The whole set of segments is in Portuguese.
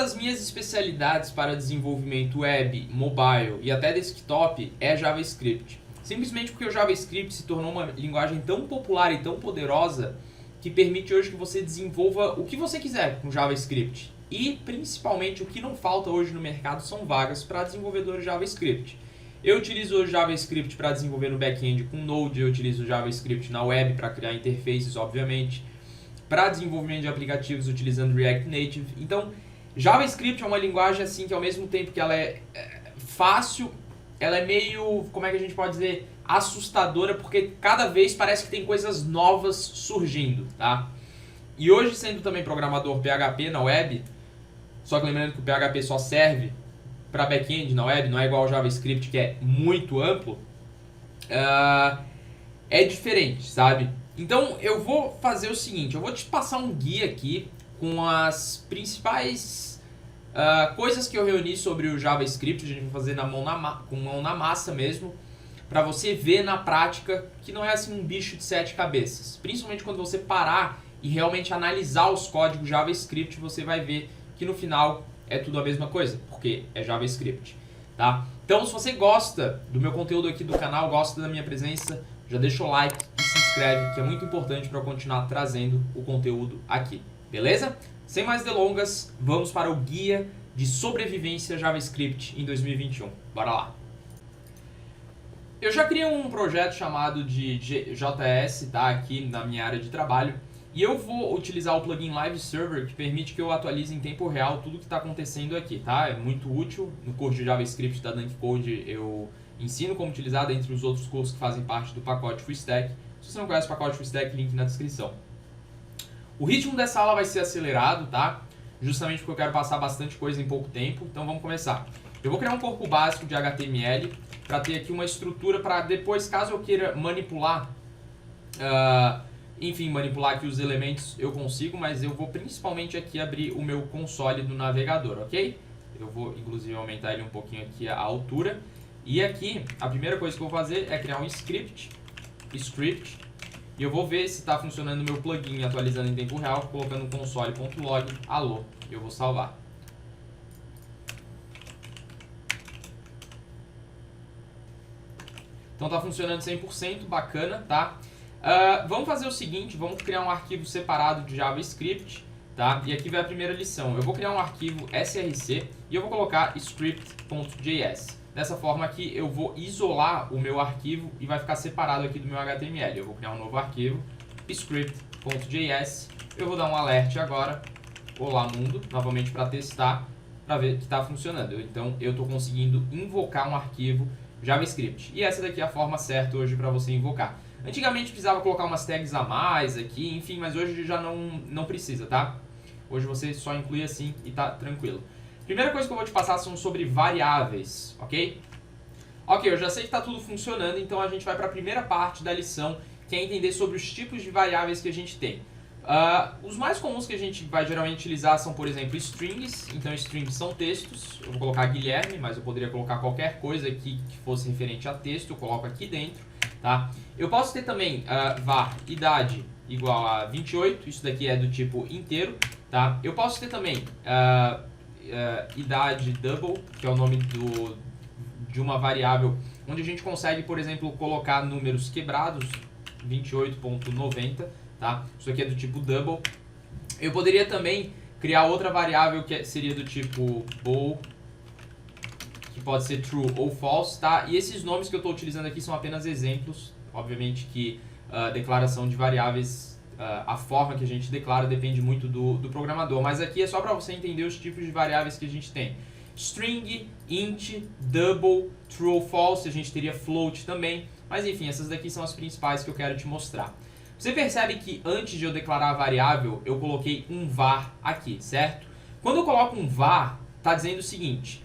das minhas especialidades para desenvolvimento web, mobile e até desktop é JavaScript. Simplesmente porque o JavaScript se tornou uma linguagem tão popular e tão poderosa que permite hoje que você desenvolva o que você quiser com JavaScript. E principalmente o que não falta hoje no mercado são vagas para desenvolvedores JavaScript. Eu utilizo o JavaScript para desenvolver no back-end com Node, eu utilizo o JavaScript na web para criar interfaces, obviamente. Para desenvolvimento de aplicativos utilizando React Native. Então, JavaScript é uma linguagem assim que ao mesmo tempo que ela é fácil, ela é meio, como é que a gente pode dizer, assustadora, porque cada vez parece que tem coisas novas surgindo, tá? E hoje, sendo também programador PHP na web, só que lembrando que o PHP só serve para back-end na web, não é igual ao JavaScript que é muito amplo, é diferente, sabe? Então eu vou fazer o seguinte, eu vou te passar um guia aqui com as principais coisas que eu reuni sobre o JavaScript, a gente vai fazer com mão na massa mesmo, para você ver na prática que não é assim um bicho de 7 cabeças. Principalmente quando você parar e realmente analisar os códigos JavaScript, você vai ver que no final é tudo a mesma coisa, porque é JavaScript, tá? Então se você gosta do meu conteúdo aqui do canal, gosta da minha presença, já deixa o like e se inscreve, que é muito importante para eu continuar trazendo o conteúdo aqui, beleza? Sem mais delongas, vamos para o guia de sobrevivência JavaScript em 2021. Bora lá! Eu já criei um projeto chamado de JS, tá? Aqui na minha área de trabalho, e eu vou utilizar o plugin Live Server, que permite que eu atualize em tempo real tudo que está acontecendo aqui, tá? É muito útil. No curso de JavaScript da Dunk Code eu ensino como utilizar, dentre os outros cursos que fazem parte do pacote Full Stack. Se você não conhece o pacote Full Stack, link na descrição. O ritmo dessa aula vai ser acelerado, tá? Justamente porque eu quero passar bastante coisa em pouco tempo, então vamos começar. Eu vou criar um corpo básico de HTML para ter aqui uma estrutura para depois, caso eu queira manipular, manipular aqui os elementos eu consigo, mas eu vou principalmente aqui abrir o meu console do navegador, ok? Eu vou inclusive aumentar ele um pouquinho aqui a altura. E aqui, a primeira coisa que eu vou fazer é criar um script, e eu vou ver se está funcionando o meu plugin atualizando em tempo real, colocando console.log, alô, eu vou salvar. Então está funcionando 100%, bacana, tá? Vamos fazer o seguinte, vamos criar um arquivo separado de JavaScript, tá? E aqui vai a primeira lição. Eu vou criar um arquivo src e eu vou colocar script.js. Dessa forma aqui eu vou isolar o meu arquivo e vai ficar separado aqui do meu HTML. Eu vou criar um novo arquivo, script.js. Eu vou dar um alert agora, olá mundo, novamente para testar, para ver que está funcionando. Então eu estou conseguindo invocar um arquivo JavaScript. E essa daqui é a forma certa hoje para você invocar. Antigamente precisava colocar umas tags a mais aqui, enfim, mas hoje já não precisa, tá? Hoje você só inclui assim e tá tranquilo. Primeira coisa que eu vou te passar são sobre variáveis, ok? Ok, eu já sei que está tudo funcionando, então a gente vai para a primeira parte da lição, que é entender sobre os tipos de variáveis que a gente tem. Os mais comuns que a gente vai geralmente utilizar são, por exemplo, strings. Então strings são textos, eu vou colocar Guilherme, mas eu poderia colocar qualquer coisa aqui que fosse referente a texto, eu coloco aqui dentro, tá? Eu posso ter também var idade igual a 28, isso daqui é do tipo inteiro, tá? Eu posso ter também idade double, que é o nome de uma variável, onde a gente consegue, por exemplo, colocar números quebrados, 28.90, tá? Isso aqui é do tipo double. Eu poderia também criar outra variável que seria do tipo bool, que pode ser true ou false, tá? E esses nomes que eu estou utilizando aqui são apenas exemplos. Obviamente que a declaração de variáveis, a forma que a gente declara depende muito do programador, mas aqui é só para você entender os tipos de variáveis que a gente tem. String, int, double, true ou false, a gente teria float também, mas enfim, essas daqui são as principais que eu quero te mostrar. Você percebe que antes de eu declarar a variável, eu coloquei um var aqui, certo? Quando eu coloco um var, está dizendo o seguinte,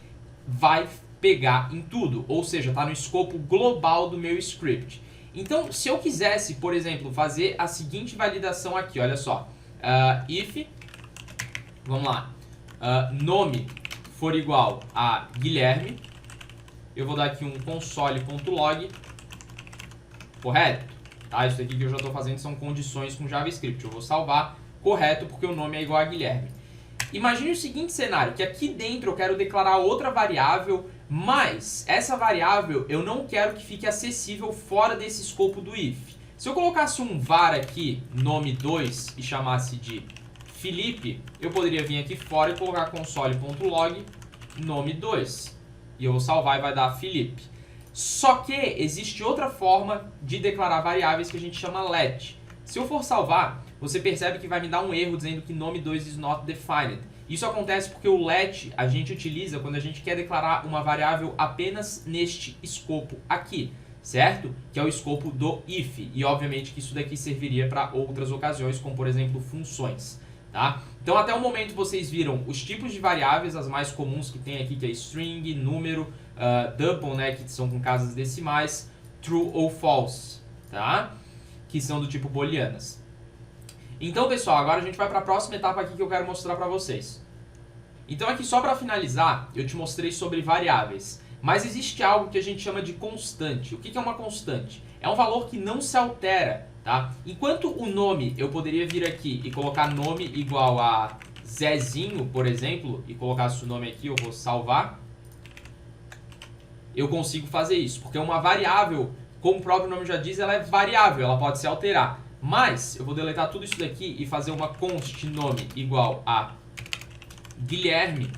vai pegar em tudo, ou seja, está no escopo global do meu script. Então, se eu quisesse, por exemplo, fazer a seguinte validação aqui, olha só, if, vamos lá, nome for igual a Guilherme, eu vou dar aqui um console.log, correto? Tá, isso aqui que eu já estou fazendo são condições com JavaScript, eu vou salvar, correto, porque o nome é igual a Guilherme. Imagine o seguinte cenário, que aqui dentro eu quero declarar outra variável, mas essa variável eu não quero que fique acessível fora desse escopo do if. Se eu colocasse um var aqui, nome2, e chamasse de Felipe, eu poderia vir aqui fora e colocar console.log nome2. E eu vou salvar e vai dar Felipe. Só que existe outra forma de declarar variáveis que a gente chama let. Se eu for salvar, você percebe que vai me dar um erro dizendo que nome2 is not defined. Isso acontece porque o let a gente utiliza quando a gente quer declarar uma variável apenas neste escopo aqui, certo? Que é o escopo do if. E obviamente que isso daqui serviria para outras ocasiões, como por exemplo funções. Tá? Então até o momento vocês viram os tipos de variáveis, as mais comuns que tem aqui, que é string, número, double, né, que são com casas decimais, true ou false, tá? Que são do tipo booleanas. Então pessoal, agora a gente vai para a próxima etapa aqui que eu quero mostrar para vocês. Então aqui só para finalizar, eu te mostrei sobre variáveis, mas existe algo que a gente chama de constante. O que é uma constante? É um valor que não se altera. Tá? Enquanto o nome, eu poderia vir aqui e colocar nome igual a Zezinho, por exemplo, e colocar o nome aqui, eu vou salvar. Eu consigo fazer isso, porque uma variável, como o próprio nome já diz, ela é variável, ela pode se alterar. Mas eu vou deletar tudo isso daqui e fazer uma const nome igual a Guilherme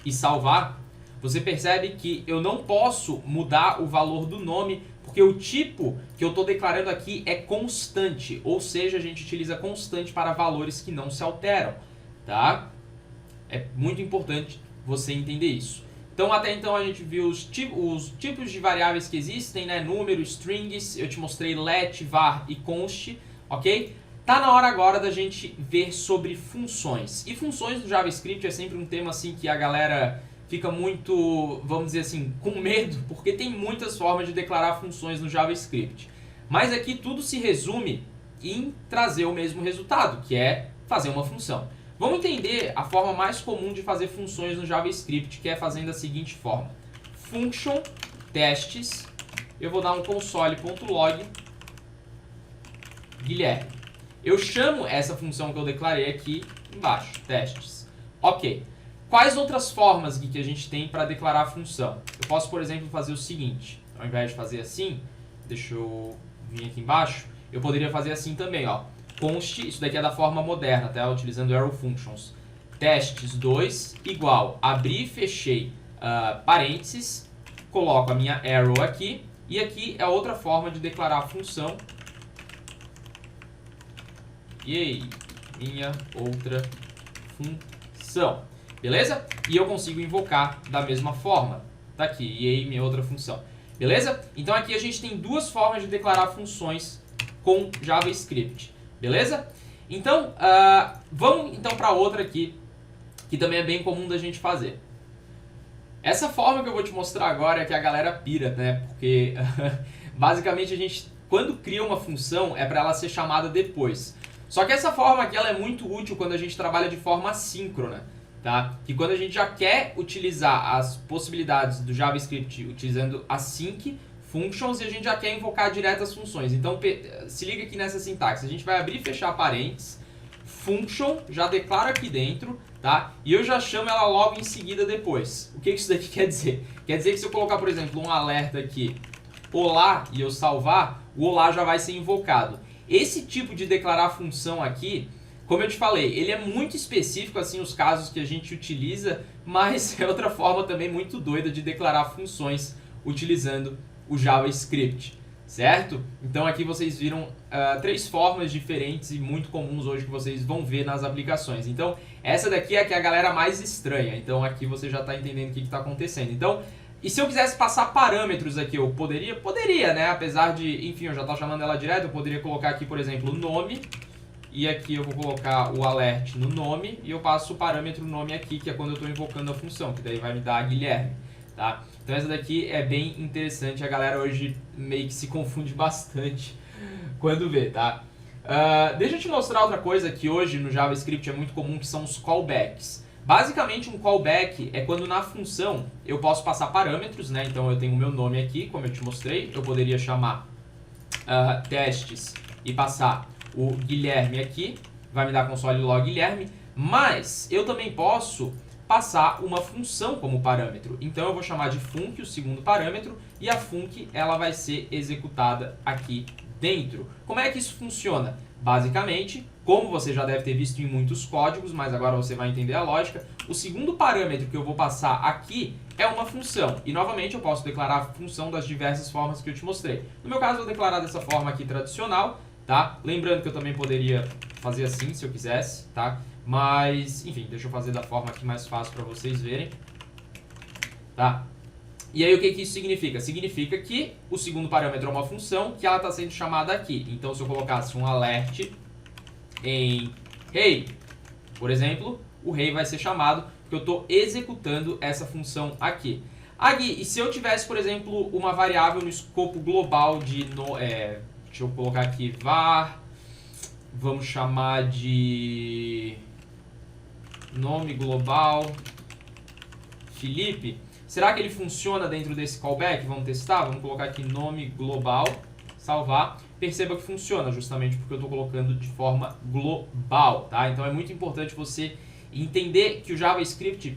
e salvar. Você percebe que eu não posso mudar o valor do nome, porque o tipo que eu estou declarando aqui é constante, ou seja, a gente utiliza constante para valores que não se alteram, tá? É muito importante você entender isso. Então, até então a gente viu os tipos de variáveis que existem, né? Número, strings, eu te mostrei let, var e const, ok? Tá na hora agora da gente ver sobre funções. E funções no JavaScript é sempre um tema assim que a galera fica muito, vamos dizer assim, com medo, porque tem muitas formas de declarar funções no JavaScript. Mas aqui tudo se resume em trazer o mesmo resultado, que é fazer uma função. Vamos entender a forma mais comum de fazer funções no JavaScript, que é fazendo da seguinte forma. Function, testes, eu vou dar um console.log Guilherme. Eu chamo essa função que eu declarei aqui embaixo, testes. Ok. Quais outras formas que a gente tem para declarar a função? Eu posso, por exemplo, fazer o seguinte. Ao invés de fazer assim, deixa eu vir aqui embaixo, eu poderia fazer assim também, ó. Const, isso daqui é da forma moderna, tá? Utilizando arrow functions. Testes2 igual, abri e fechei parênteses, coloco a minha arrow aqui, e aqui é outra forma de declarar a função. E aí, minha outra função. Beleza? E eu consigo invocar da mesma forma. Tá aqui, e aí minha outra função. Beleza? Então aqui a gente tem duas formas de declarar funções com JavaScript. Beleza? Então, vamos então para outra aqui, que também é bem comum da gente fazer. Essa forma que eu vou te mostrar agora é que a galera pira, né? Porque basicamente a gente, quando cria uma função, é para ela ser chamada depois. Só que essa forma aqui ela é muito útil quando a gente trabalha de forma assíncrona. Tá? Que quando a gente já quer utilizar as possibilidades do JavaScript utilizando async functions e a gente já quer invocar direto as funções. Então se liga aqui nessa sintaxe. A gente vai abrir e fechar parênteses, function, já declaro aqui dentro, tá? E eu já chamo ela logo em seguida depois. O que isso daqui quer dizer? Quer dizer que se eu colocar, por exemplo, um alerta aqui, olá, e eu salvar, o olá já vai ser invocado. Esse tipo de declarar função aqui, como eu te falei, ele é muito específico, assim, os casos que a gente utiliza, mas é outra forma também muito doida de declarar funções utilizando o JavaScript, certo? Então aqui vocês viram três formas diferentes e muito comuns hoje que vocês vão ver nas aplicações. Então essa daqui é a que a galera mais estranha, então aqui você já está entendendo o que está acontecendo. Então, e se eu quisesse passar parâmetros aqui, eu poderia? Poderia, né? Apesar de, enfim, eu já estou chamando ela direto, eu poderia colocar aqui, por exemplo, o nome. E aqui eu vou colocar o alert no nome e eu passo o parâmetro nome aqui, que é quando eu estou invocando a função, que daí vai me dar Guilherme, tá? Então essa daqui é bem interessante, a galera hoje meio que se confunde bastante quando vê, tá? Deixa eu te mostrar outra coisa que hoje no JavaScript é muito comum, que são os callbacks. Basicamente um callback é quando na função eu posso passar parâmetros, né? Então eu tenho o meu nome aqui, como eu te mostrei, eu poderia chamar testes e passar o Guilherme aqui, vai me dar console log Guilherme, Mas eu também posso passar uma função como parâmetro. Então eu vou chamar de func o segundo parâmetro e a func ela vai ser executada aqui dentro. Como é que isso funciona? Basicamente, como você já deve ter visto em muitos códigos, mas agora você vai entender a lógica, o segundo parâmetro que eu vou passar aqui é uma função. E novamente eu posso declarar a função das diversas formas que eu te mostrei. No meu caso eu vou declarar dessa forma aqui tradicional, tá? Lembrando que eu também poderia fazer assim se eu quisesse, tá? Mas, enfim, deixa eu fazer da forma aqui mais fácil para vocês verem, tá? E aí o que isso significa? Significa que o segundo parâmetro é uma função que ela está sendo chamada aqui. Então se eu colocasse um alert em hey, por exemplo, o hey vai ser chamado porque eu estou executando essa função aqui. Gui, e se eu tivesse, por exemplo, uma variável no escopo global de... deixa eu colocar aqui var, vamos chamar de nome global Felipe. Será que ele funciona dentro desse callback? Vamos testar? Vamos colocar aqui nome global, salvar. Perceba que funciona, justamente porque eu estou colocando de forma global, tá? Então é muito importante você entender que o JavaScript,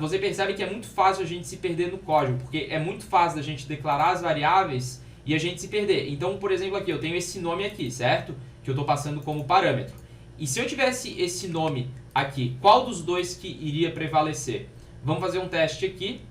você percebe que é muito fácil a gente se perder no código, porque é muito fácil a gente declarar as variáveis e a gente se perder. Então, por exemplo, aqui eu tenho esse nome aqui, certo? Que eu estou passando como parâmetro. E se eu tivesse esse nome aqui, qual dos dois que iria prevalecer? Vamos fazer um teste aqui.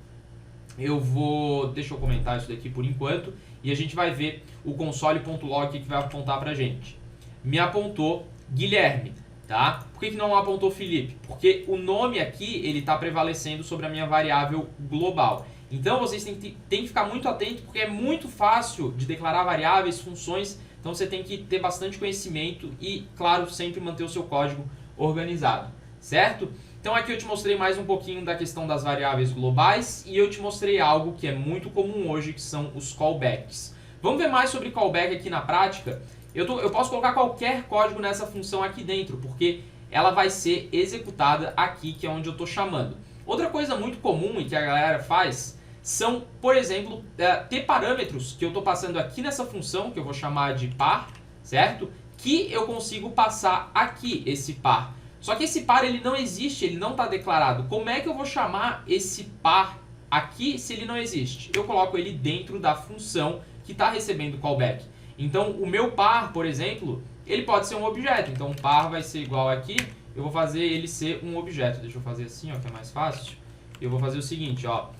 Deixa eu comentar isso daqui por enquanto. E a gente vai ver o console.log que vai apontar pra gente. Me apontou Guilherme, tá? Por que não apontou Felipe? Porque o nome aqui, ele está prevalecendo sobre a minha variável global. Então vocês têm que ficar muito atento, porque é muito fácil de declarar variáveis, funções. Então você tem que ter bastante conhecimento e, claro, sempre manter o seu código organizado, certo? Então aqui eu te mostrei mais um pouquinho da questão das variáveis globais e eu te mostrei algo que é muito comum hoje, que são os callbacks. Vamos ver mais sobre callback aqui na prática? Eu posso colocar qualquer código nessa função aqui dentro, porque ela vai ser executada aqui, que é onde eu estou chamando. Outra coisa muito comum e que a galera faz são, por exemplo, ter parâmetros que eu estou passando aqui nessa função, que eu vou chamar de par, certo? Que eu consigo passar aqui esse par. Só que esse par ele não existe, ele não está declarado. Como é que eu vou chamar esse par aqui se ele não existe? Eu coloco ele dentro da função que está recebendo o callback. Então o meu par, por exemplo, ele pode ser um objeto. Então o par vai ser igual aqui, eu vou fazer ele ser um objeto. Deixa eu fazer assim, ó, que é mais fácil. Eu vou fazer o seguinte, ó,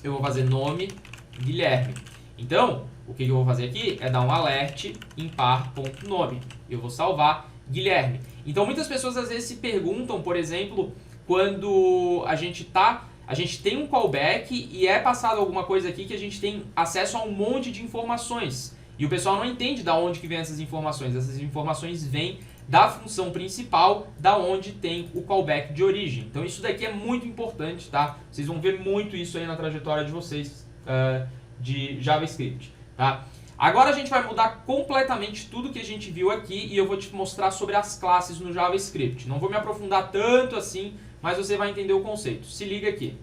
eu vou fazer nome Guilherme. Então o que eu vou fazer aqui é dar um alert em par.nome. Eu vou salvar Guilherme. Então muitas pessoas às vezes se perguntam, por exemplo, quando a gente tem um callback e é passado alguma coisa aqui que a gente tem acesso a um monte de informações. E o pessoal não entende da onde que vem essas informações. Essas informações vêm da função principal, da onde tem o callback de origem. Então isso daqui é muito importante, tá? Vocês vão ver muito isso aí na trajetória de vocês de JavaScript, tá? Agora a gente vai mudar completamente tudo que a gente viu aqui e eu vou te mostrar sobre as classes no JavaScript. Não vou me aprofundar tanto assim, mas você vai entender o conceito. Se liga aqui.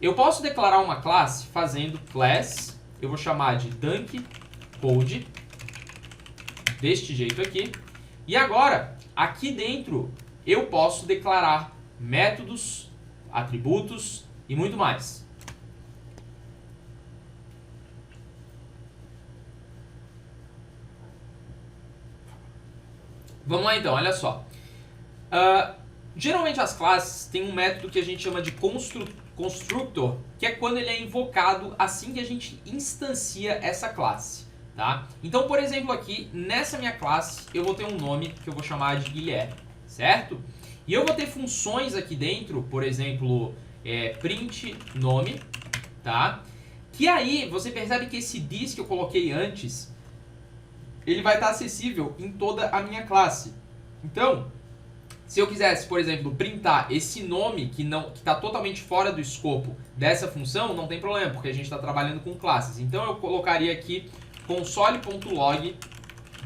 Eu posso declarar uma classe fazendo class, eu vou chamar de dunkCode, deste jeito aqui. E agora, aqui dentro, eu posso declarar métodos, atributos e muito mais. Vamos lá então, olha só. Geralmente as classes têm um método que a gente chama de constructor, que é quando ele é invocado assim que a gente instancia essa classe, tá? Então, por exemplo, aqui, nessa minha classe, eu vou ter um nome que eu vou chamar de Guilherme, certo? E eu vou ter funções aqui dentro, por exemplo, print nome, tá? Que aí, você percebe que esse this que eu coloquei antes, ele vai estar acessível em toda a minha classe. Então, se eu quisesse, por exemplo, printar esse nome que está totalmente fora do escopo dessa função, não tem problema, porque a gente está trabalhando com classes. Então eu colocaria aqui console.log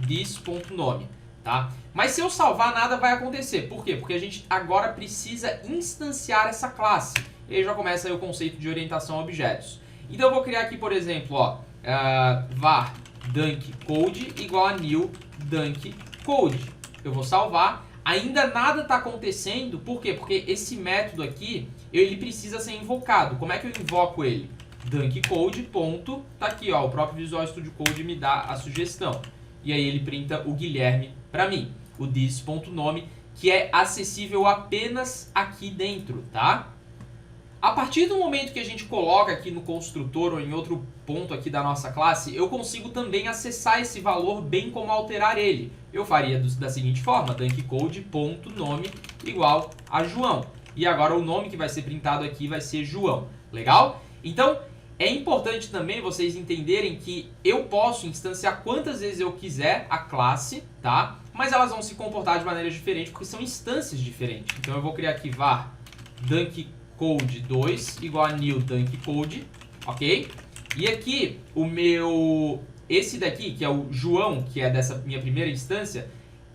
this.nome, tá? Mas se eu salvar, nada vai acontecer. Por quê? Porque a gente agora precisa instanciar essa classe. E aí já começa aí o conceito de orientação a objetos. Então eu vou criar aqui, por exemplo, ó, var dunk code igual a new dunk code. Eu vou salvar. Ainda nada está acontecendo, por quê? Porque esse método aqui, ele precisa ser invocado. Como é que eu invoco ele? Dunk code, ponto, tá aqui, ó, o próprio Visual Studio Code me dá a sugestão. E aí ele printa o Guilherme para mim, o this.nome, que é acessível apenas aqui dentro, tá? A partir do momento que a gente coloca aqui no construtor ou em outro ponto aqui da nossa classe, eu consigo também acessar esse valor, bem como alterar ele. Eu faria da seguinte forma, dunkcode.nome igual a João. E agora o nome que vai ser printado aqui vai ser João. Legal? Então, é importante também vocês entenderem que eu posso instanciar quantas vezes eu quiser a classe, tá? Mas elas vão se comportar de maneira diferente porque são instâncias diferentes. Então eu vou criar aqui var dunkcode2 igual a new dunkcode, ok? E aqui esse daqui, que é o João, que é dessa minha primeira instância,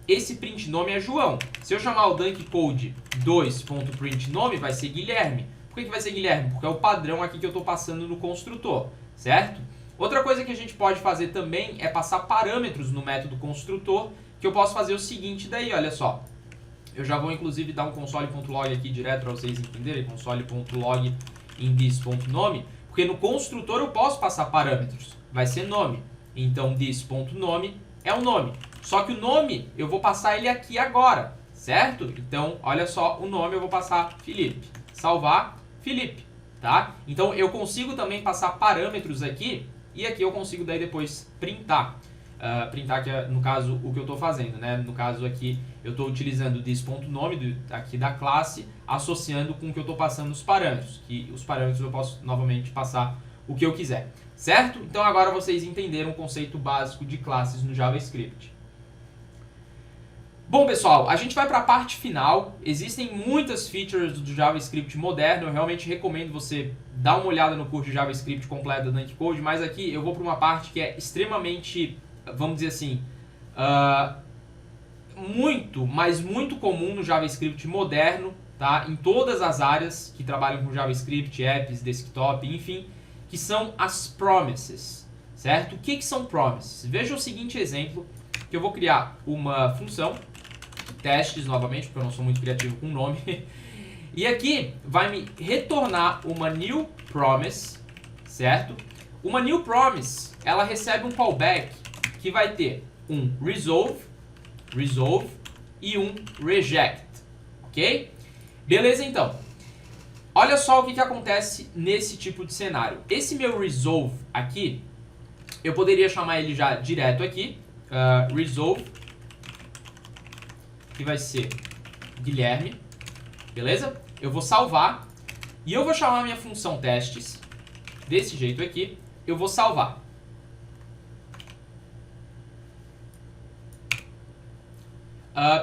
esse print nome é João. Se eu chamar o dunkcode2.printNome, vai ser Guilherme. Por que vai ser Guilherme? Porque é o padrão aqui que eu estou passando no construtor, certo? Outra coisa que a gente pode fazer também é passar parâmetros no método construtor, que eu posso fazer o seguinte daí, olha só. Eu já vou inclusive dar um console.log aqui direto para vocês entenderem, console.log em this.nome, porque no construtor eu posso passar parâmetros, vai ser nome. Então this.nome é o nome. Só que o nome eu vou passar ele aqui agora, certo? Então, olha só, o nome eu vou passar Felipe. Salvar Felipe, tá? Então eu consigo também passar parâmetros aqui e aqui eu consigo daí depois printar. Printar que é, no caso, o que eu estou fazendo, né? No caso aqui, eu estou utilizando this.nome aqui da classe, associando com o que eu estou passando os parâmetros. Que os parâmetros eu posso novamente passar o que eu quiser, certo? Então agora vocês entenderam o conceito básico de classes no JavaScript. Bom, pessoal, a gente vai para a parte final. Existem muitas features do JavaScript moderno. Eu realmente recomendo você dar uma olhada no curso de JavaScript completo da Dunk Code, mas aqui eu vou para uma parte que é extremamente, vamos dizer assim, muito comum no JavaScript moderno, tá? Em todas as áreas que trabalham com JavaScript, apps, desktop, enfim, que são as promises, certo? O que são promises? Veja o seguinte exemplo, que eu vou criar uma função, testes novamente, porque eu não sou muito criativo com o nome, e aqui vai me retornar uma new promise, certo? Uma new promise, ela recebe um callback que vai ter um resolve e um reject, ok? Beleza, então. Olha só o que acontece nesse tipo de cenário. Esse meu resolve aqui, eu poderia chamar ele já direto aqui, resolve, que vai ser Guilherme, beleza? Eu vou salvar e eu vou chamar minha função testes desse jeito aqui, eu vou salvar.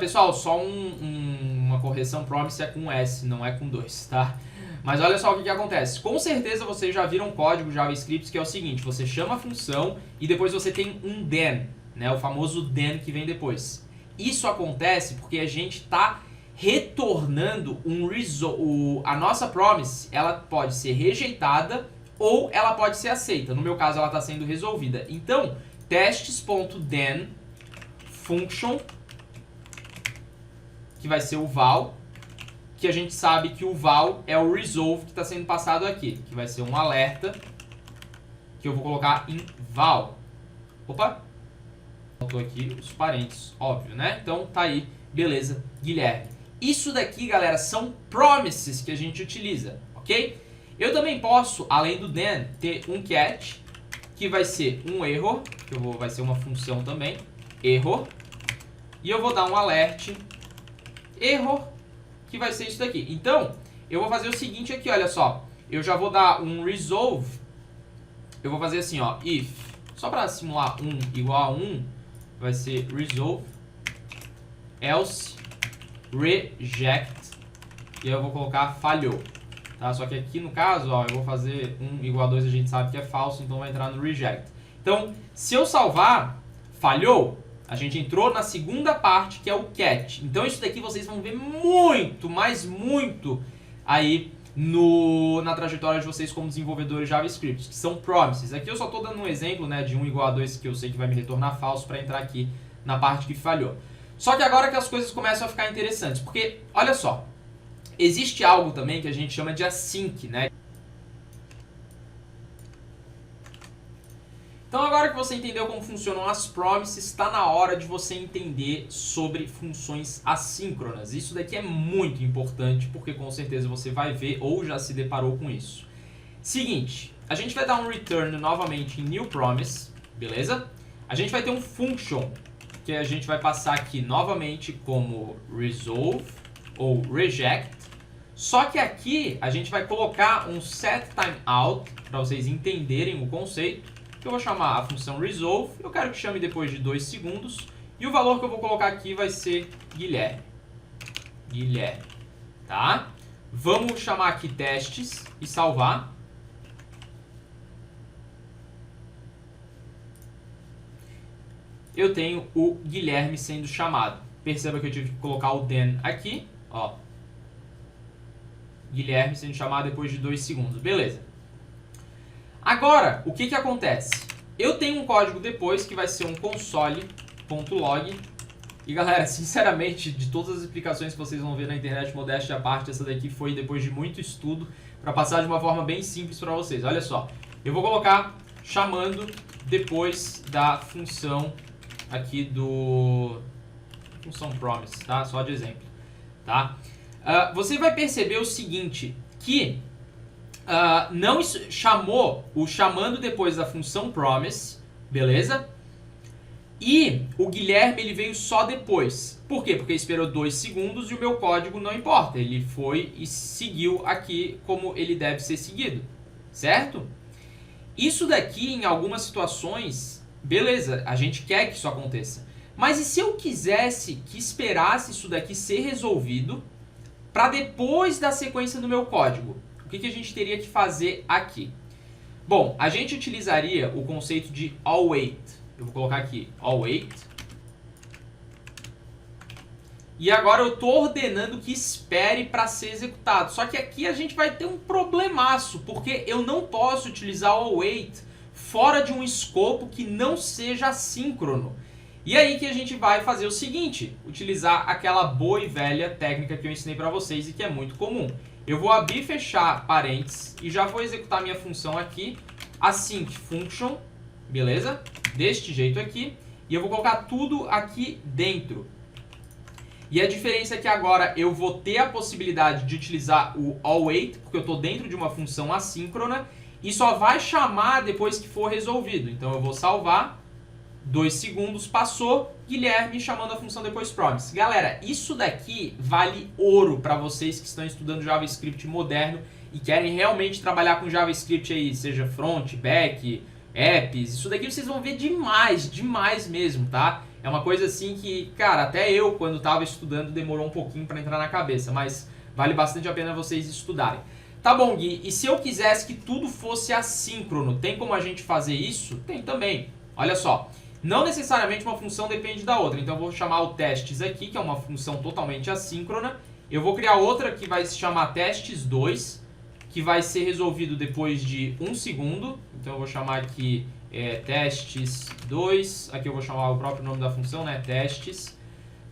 Pessoal, só uma correção, promise é com S, não é com 2, tá? Mas olha só o que acontece. Com certeza vocês já viram código JavaScript que é o seguinte, você chama a função e depois você tem um then, né? O famoso then que vem depois. Isso acontece porque a gente está retornando a nossa promise, ela pode ser rejeitada ou ela pode ser aceita. No meu caso, ela está sendo resolvida. Então, testes.then function, que vai ser o val, que a gente sabe que o val é o resolve que está sendo passado aqui, que vai ser um alerta, que eu vou colocar em val. Opa! Faltou aqui os parênteses, óbvio, né? Então tá aí, beleza, Guilherme. Isso daqui, galera, são promises que a gente utiliza, ok? Eu também posso, além do then, ter um catch, que vai ser um error, que vai ser uma função também, error, e eu vou dar um alert, error, que vai ser isso daqui. Então, eu vou fazer o seguinte aqui, olha só, eu já vou dar um resolve, eu vou fazer assim, ó, if, só para simular 1 igual a 1, vai ser resolve, else, reject, e aí eu vou colocar falhou, tá? Só que aqui no caso, ó, eu vou fazer 1 igual a 2, a gente sabe que é falso, então vai entrar no reject. Então, se eu salvar, falhou, a gente entrou na segunda parte, que é o catch. Então isso daqui vocês vão ver muito, mas muito aí na trajetória de vocês como desenvolvedores JavaScript, que são promises. Aqui eu só estou dando um exemplo, né, de 1 igual a 2 que eu sei que vai me retornar falso para entrar aqui na parte que falhou. Só que agora que as coisas começam a ficar interessantes, porque, olha só, existe algo também que a gente chama de async, né? Então agora que você entendeu como funcionam as promises, está na hora de você entender sobre funções assíncronas. Isso daqui é muito importante, porque com certeza você vai ver ou já se deparou com isso. Seguinte, a gente vai dar um return novamente em new promise, beleza? A gente vai ter um function, que a gente vai passar aqui novamente como resolve ou reject. Só que aqui a gente vai colocar um setTimeout, para vocês entenderem o conceito. Que eu vou chamar a função resolve, eu quero que chame depois de 2 segundos, e o valor que eu vou colocar aqui vai ser Guilherme. Guilherme, tá? Vamos chamar aqui testes e salvar. Eu tenho o Guilherme sendo chamado. Perceba que eu tive que colocar o then aqui, ó. Guilherme sendo chamado depois de 2 segundos, beleza. Agora, o que acontece? Eu tenho um código depois que vai ser um console.log. E galera, sinceramente, de todas as explicações que vocês vão ver na internet, modéstia à parte, essa daqui foi depois de muito estudo para passar de uma forma bem simples para vocês. Olha só, eu vou colocar chamando depois da função aqui do... função promise, tá? Só de exemplo, tá? Você vai perceber o seguinte, que... não chamou o chamando depois da função promise, beleza? E o Guilherme ele veio só depois. Por quê? Porque esperou 2 segundos e o meu código não importa. Ele foi e seguiu aqui como ele deve ser seguido, certo? Isso daqui em algumas situações, beleza, a gente quer que isso aconteça. Mas e se eu quisesse que esperasse isso daqui ser resolvido para depois da sequência do meu código? O que a gente teria que fazer aqui? Bom, a gente utilizaria o conceito de await. Eu vou colocar aqui, await. E agora eu estou ordenando que espere para ser executado. Só que aqui a gente vai ter um problemaço, porque eu não posso utilizar o await fora de um escopo que não seja assíncrono. E aí que a gente vai fazer o seguinte, utilizar aquela boa e velha técnica que eu ensinei para vocês e que é muito comum. Eu vou abrir e fechar parênteses e já vou executar minha função aqui, async function, beleza? Deste jeito aqui, e eu vou colocar tudo aqui dentro. E a diferença é que agora eu vou ter a possibilidade de utilizar o await, porque eu estou dentro de uma função assíncrona, e só vai chamar depois que for resolvido. Então eu vou salvar, 2 segundos passou, Guilherme chamando a função depois promise. Galera, isso daqui vale ouro para vocês que estão estudando JavaScript moderno e querem realmente trabalhar com JavaScript aí, seja front, back, apps. Isso daqui vocês vão ver demais, demais mesmo, tá? É uma coisa assim que, cara, até eu quando estava estudando demorou um pouquinho para entrar na cabeça, mas vale bastante a pena vocês estudarem. Tá bom, Gui, e se eu quisesse que tudo fosse assíncrono, tem como a gente fazer isso? Tem também. Olha só. Não necessariamente uma função depende da outra, então eu vou chamar o testes aqui, que é uma função totalmente assíncrona. Eu vou criar outra que vai se chamar testes2, que vai ser resolvido depois de 1 segundo. Então eu vou chamar aqui testes2, aqui eu vou chamar o próprio nome da função, né, testes,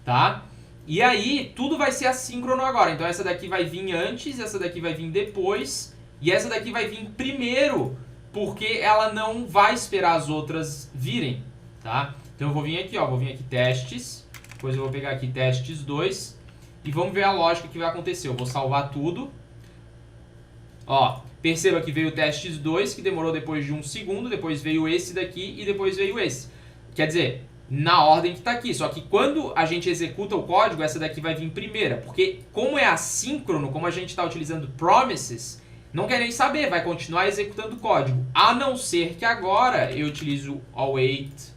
tá? E aí tudo vai ser assíncrono agora, então essa daqui vai vir antes, essa daqui vai vir depois, e essa daqui vai vir primeiro, porque ela não vai esperar as outras virem. Tá? Então eu vou vir aqui, ó, vou vir aqui testes, depois eu vou pegar aqui testes2 e vamos ver a lógica que vai acontecer. Eu vou salvar tudo. Ó, perceba que veio o testes2, que demorou depois de 1 segundo, depois veio esse daqui e depois veio esse. Quer dizer, na ordem que está aqui, só que quando a gente executa o código, essa daqui vai vir primeira, porque como é assíncrono, como a gente está utilizando promises, não quer nem saber, vai continuar executando o código, a não ser que agora eu utilize o await,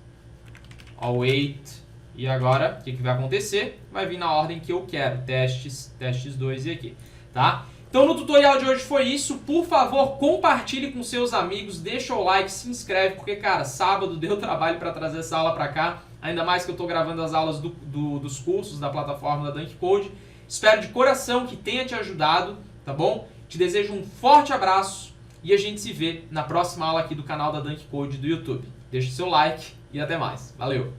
e agora o que vai acontecer? Vai vir na ordem que eu quero, testes2 e aqui, tá? Então no tutorial de hoje foi isso, por favor compartilhe com seus amigos, deixa o like, se inscreve, porque cara, sábado deu trabalho para trazer essa aula para cá, ainda mais que eu estou gravando as aulas dos cursos da plataforma da Dunkcode. Espero de coração que tenha te ajudado, tá bom? Te desejo um forte abraço e a gente se vê na próxima aula aqui do canal da Dunk Code do YouTube. Deixa o seu like e até mais. Valeu!